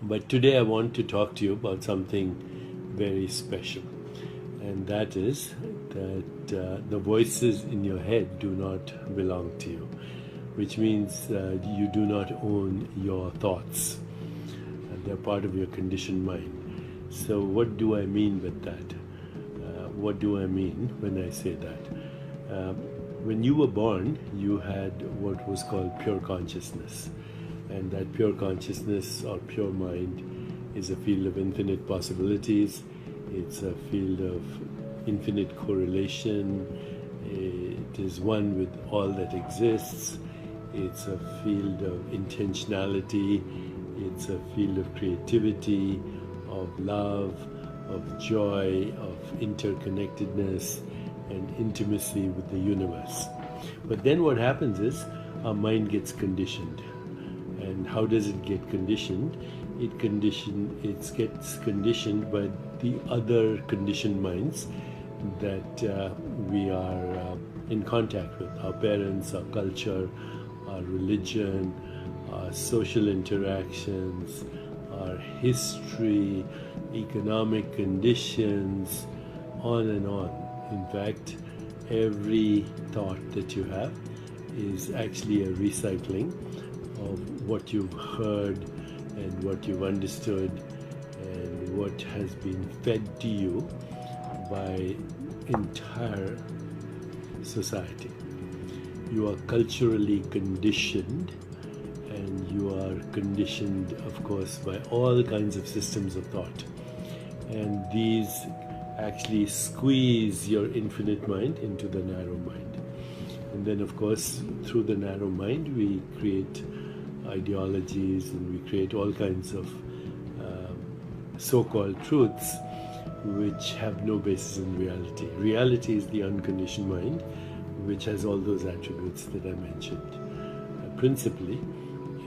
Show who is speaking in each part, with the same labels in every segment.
Speaker 1: But today I want to talk to you about something very special, and that is that the voices in your head do not belong to you, which means you do not own your thoughts. They're part of your conditioned mind. So what do I mean with that? What do I mean when I say that? When you were born, you had what was called pure consciousness. And that pure consciousness or pure mind is a field of infinite possibilities. It's a field of infinite correlation. It is one with all that exists. It's a field of intentionality. It's a field of creativity, of love, of joy, of interconnectedness and intimacy with the universe. But then what happens is our mind gets conditioned. And how does it get conditioned? It gets conditioned by the other conditioned minds that we are in contact with. Our parents, our culture, our religion, our social interactions, our history, economic conditions, on and on. In fact, every thought that you have is actually a recycling of what you've heard and what you've understood and what has been fed to you by entire society. You are culturally conditioned, and you are conditioned, of course, by all kinds of systems of thought. And these actually squeeze your infinite mind into the narrow mind. And then, of course, through the narrow mind, we create ideologies and we create all kinds of so-called truths which have no basis in reality. Reality is the unconditioned mind, which has all those attributes that I mentioned. Principally,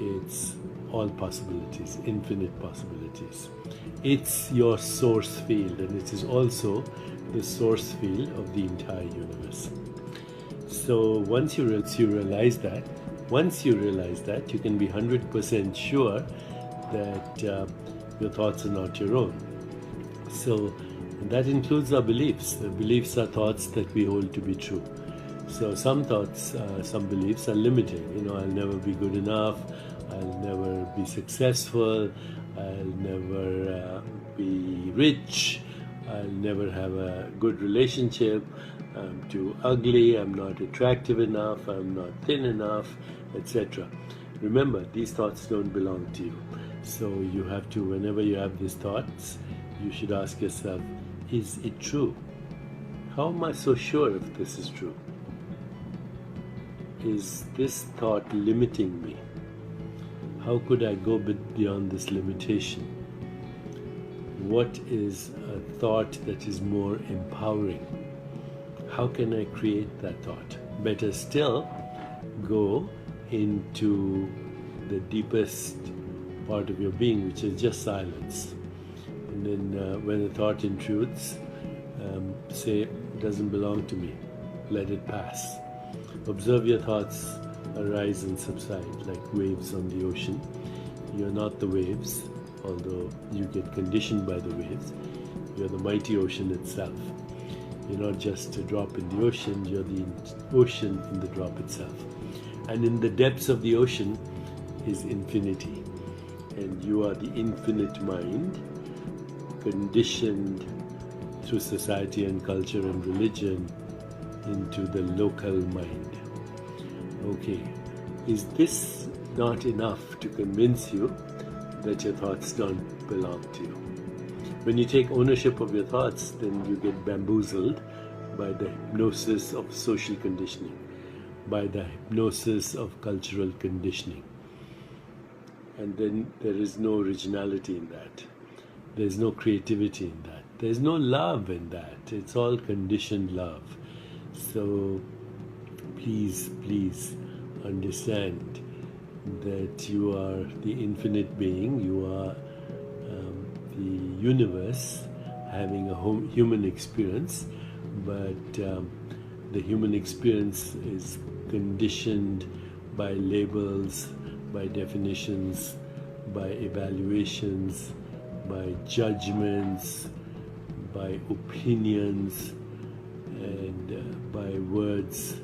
Speaker 1: it's all possibilities, infinite possibilities. It's your source field, and it is also the source field of the entire universe. So once you realize that, you can be 100% sure that your thoughts are not your own. So that includes our beliefs. The beliefs are thoughts that we hold to be true. So some thoughts, some beliefs are limiting. I'll never be good enough, I'll never be successful, I'll never be rich, I'll never have a good relationship, I'm too ugly, I'm not attractive enough, I'm not thin enough, etc. Remember, these thoughts don't belong to you. So you have to, whenever you have these thoughts, you should ask yourself, is it true? How am I so sure if this is true? Is this thought limiting me? How could I go beyond this limitation? What is a thought that is more empowering? How can I create that thought? Better still, go into the deepest part of your being, which is just silence. And then when a thought intrudes, say, it doesn't belong to me. Let it pass. Observe your thoughts arise and subside like waves on the ocean. You're not the waves, although you get conditioned by the waves. You're the mighty ocean itself. You're not just a drop in the ocean, you're the ocean in the drop itself. And in the depths of the ocean is infinity. And you are the infinite mind, conditioned through society and culture and religion into the local mind. Okay, is this not enough to convince you that your thoughts don't belong to you? When you take ownership of your thoughts, then you get bamboozled by the hypnosis of social conditioning, by the hypnosis of cultural conditioning. And then there is no originality in that. There's no creativity in that. There's no love in that. It's all conditioned love. So please understand that you are the infinite being. You are the universe having a human experience, but the human experience is conditioned by labels, by definitions, by evaluations, by judgments, by opinions, and by words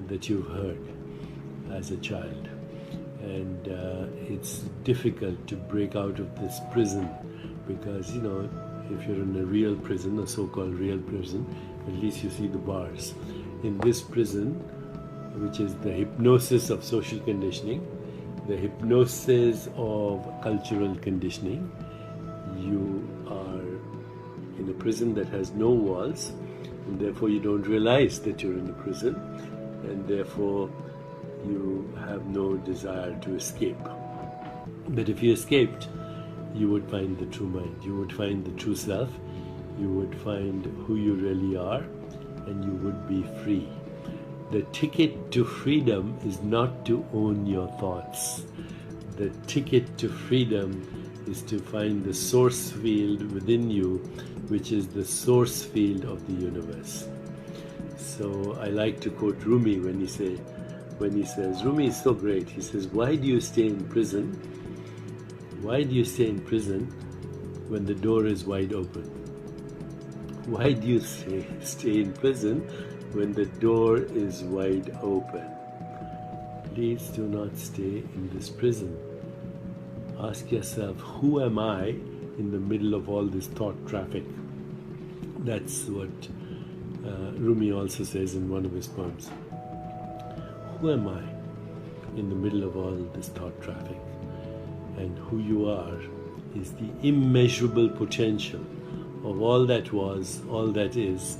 Speaker 1: that you've heard as a child. And it's difficult to break out of this prison because, you know, if you're in a real prison, a so-called real prison, at least you see the bars. In this prison, which is the hypnosis of social conditioning, the hypnosis of cultural conditioning, you are in a prison that has no walls, and therefore you don't realize that you're in a prison, and therefore you have no desire to escape. But if you escaped, you would find the true mind, you would find the true self, you would find who you really are, and you would be free. The ticket to freedom is not to own your thoughts. The ticket to freedom is to find the source field within you, which is the source field of the universe. So I like to quote Rumi when he says, Rumi is so great, he says, why do you stay in prison? Why do you stay in prison when the door is wide open? Why do you stay in prison when the door is wide open? Please do not stay in this prison. Ask yourself, who am I in the middle of all this thought traffic? That's what Rumi also says in one of his poems. Who am I in the middle of all this thought traffic? And who you are is the immeasurable potential of all that was, all that is,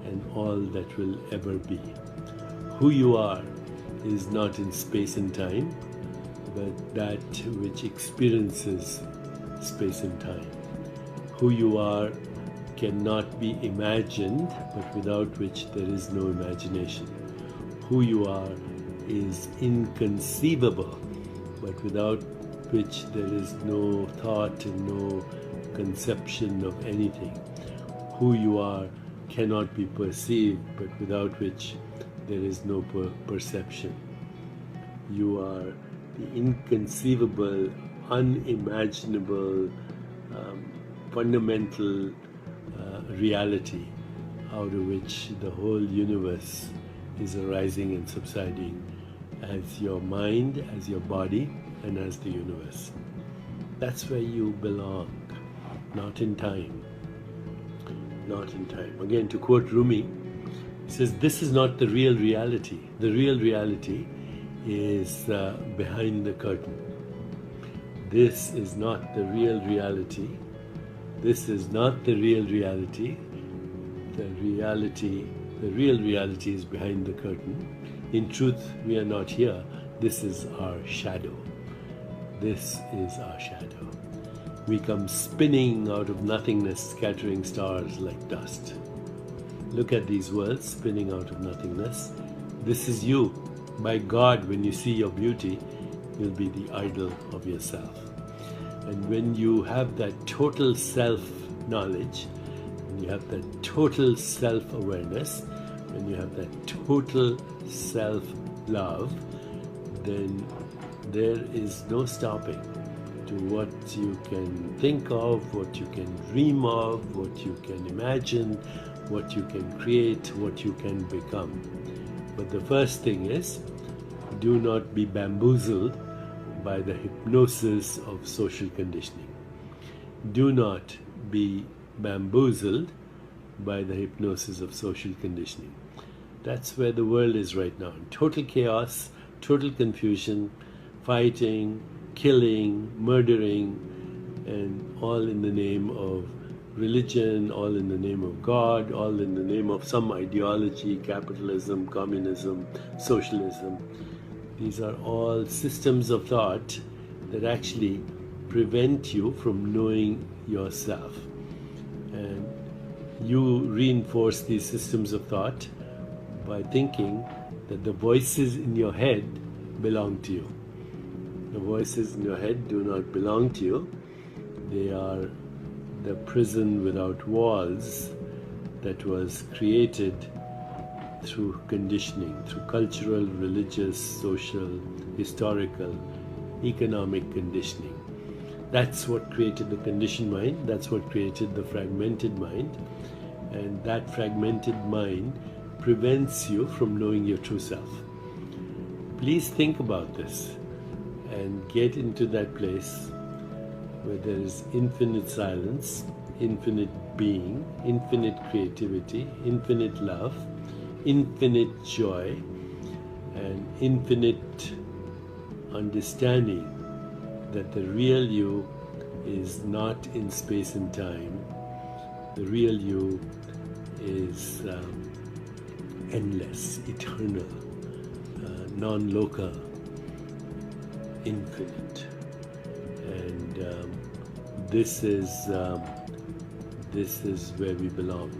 Speaker 1: and all that will ever be. Who you are is not in space and time, but that which experiences space and time. Who you are cannot be imagined, but without which there is no imagination. Who you are is inconceivable, but without which there is no thought and no conception of anything. Who you are cannot be perceived, but without which there is no perception. You are the inconceivable, unimaginable, fundamental reality out of which the whole universe is arising and subsiding as your mind, as your body, and as the universe. That's where you belong, not in time. Not in time. Again, to quote Rumi, he says, this is not the real reality. The real reality is behind the curtain. This is not the real reality. This is not the real reality. The real reality is behind the curtain. In truth, we are not here. This is our shadow. This is our shadow. We come spinning out of nothingness, scattering stars like dust. Look at these worlds spinning out of nothingness. This is you. By God, when you see your beauty, you'll be the idol of yourself. And when you have that total self-knowledge, when you have that total self-awareness, when you have that total self-love, then there is no stopping to what you can think of, what you can dream of, what you can imagine, what you can create, what you can become. But the first thing is, do not be bamboozled by the hypnosis of social conditioning. Do not be bamboozled by the hypnosis of social conditioning. That's where the world is right now. Total chaos, total confusion, fighting, killing, murdering, and all in the name of religion, all in the name of God, all in the name of some ideology, capitalism, communism, socialism. These are all systems of thought that actually prevent you from knowing yourself. And you reinforce these systems of thought by thinking that the voices in your head belong to you. The voices in your head do not belong to you. They are the prison without walls that was created through conditioning, through cultural, religious, social, historical economic conditioning. That's what created the conditioned mind, that's what created the fragmented mind, and that fragmented mind prevents you from knowing your true self. Please think about this and get into that place where there is infinite silence, infinite being, infinite creativity, infinite love, infinite joy, and infinite understanding that the real you is not in space and time. The real you is endless, eternal, non-local, infinite. And this is where we belong.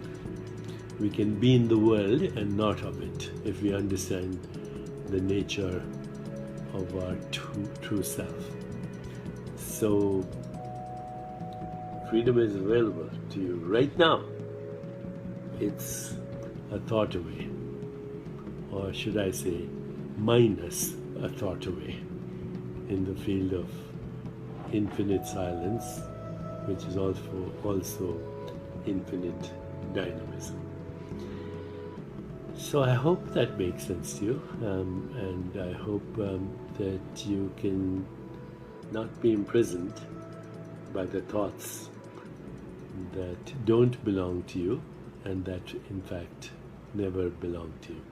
Speaker 1: We can be in the world and not of it if we understand the nature of our true self. So freedom is available to you right now. It's a thought away, or should I say minus a thought away, in the field of infinite silence, which is also infinite dynamism. So I hope that makes sense to you, and I hope that you can not be imprisoned by the thoughts that don't belong to you and that in fact never belong to you.